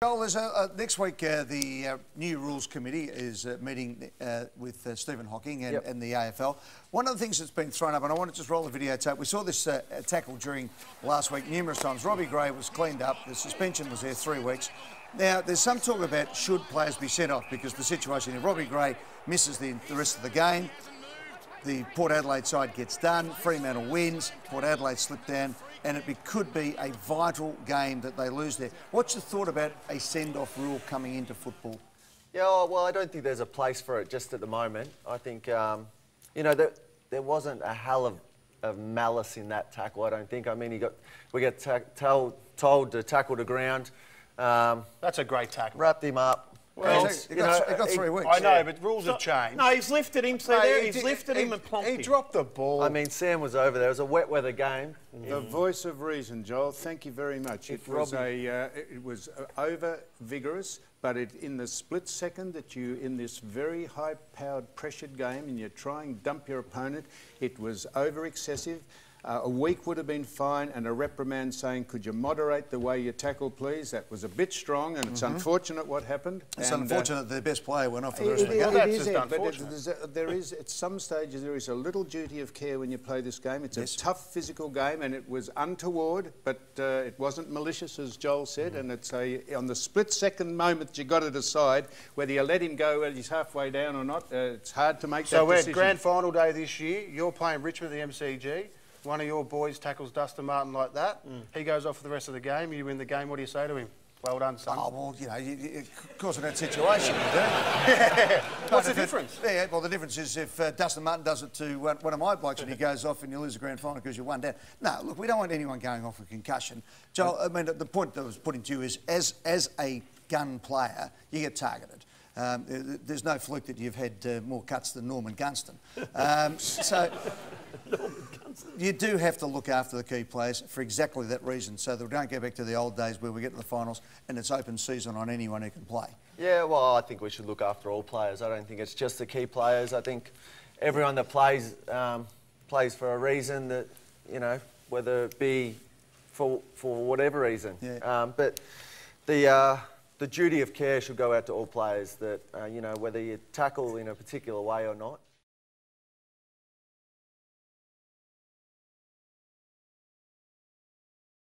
Joel, next week the new Rules Committee is meeting with Stephen Hocking and the AFL. One of the things that's been thrown up, and I want to just roll the videotape, we saw this tackle during last week numerous times. Robbie Gray was cleaned up, the suspension was there 3 weeks. Now, there's some talk about should players be sent off because the situation, if Robbie Gray misses the rest of the game, the Port Adelaide side gets done, Fremantle wins, Port Adelaide slip down, and it could be a vital game that they lose there. What's your thought about a send-off rule coming into football? Yeah, well, I don't think there's a place for it just at the moment. I think, you know, there wasn't a hell of malice in that tackle, I don't think. I mean, we got told to tackle the ground. That's a great tackle. Wrapped him up. Well, he got 3 weeks. I know, but rules have changed. No, he's lifted him. So there, he's lifted him and plonked him. He dropped the ball. I mean, Sam was over there. It was a wet weather game. The voice of reason, Joel. Thank you very much. It was over vigorous, but in the split second that you in this very high-powered, pressured game, and you're trying to dump your opponent, it was over excessive. A week would have been fine, and a reprimand saying, could you moderate the way you tackle, please? That was a bit strong, and it's unfortunate what happened. It's unfortunate the best player went off the rest of the game. But there is, at some stages, there is a little duty of care when you play this game. It's a tough physical game, and it was untoward, but it wasn't malicious, as Joel said, and it's on the split-second moment you got to decide whether you let him go when he's halfway down or not. It's hard to make that decision. So we're grand final day this year. You're playing Richmond at the MCG. One of your boys tackles Dustin Martin like that. He goes off for the rest of the game. You win the game. What do you say to him? Well done, son. Oh, well, you know, of course in that situation, you do. Yeah. What's the difference? Yeah, well, the difference is if Dustin Martin does it to one of my blokes and he goes off and you lose the grand final because you're 1 down. No, look, we don't want anyone going off with concussion. Joel, I mean, the point that I was putting to you is as a gun player, you get targeted. There's no fluke that you've had more cuts than Norman Gunston. So you do have to look after the key players for exactly that reason, so that we don't go back to the old days where we get to the finals and it's open season on anyone who can play. Yeah, well, I think we should look after all players. I don't think it's just the key players. I think everyone that plays plays for a reason, that, you know, whether it be for whatever reason. Yeah. But the duty of care should go out to all players, that, you know, whether you tackle in a particular way or not.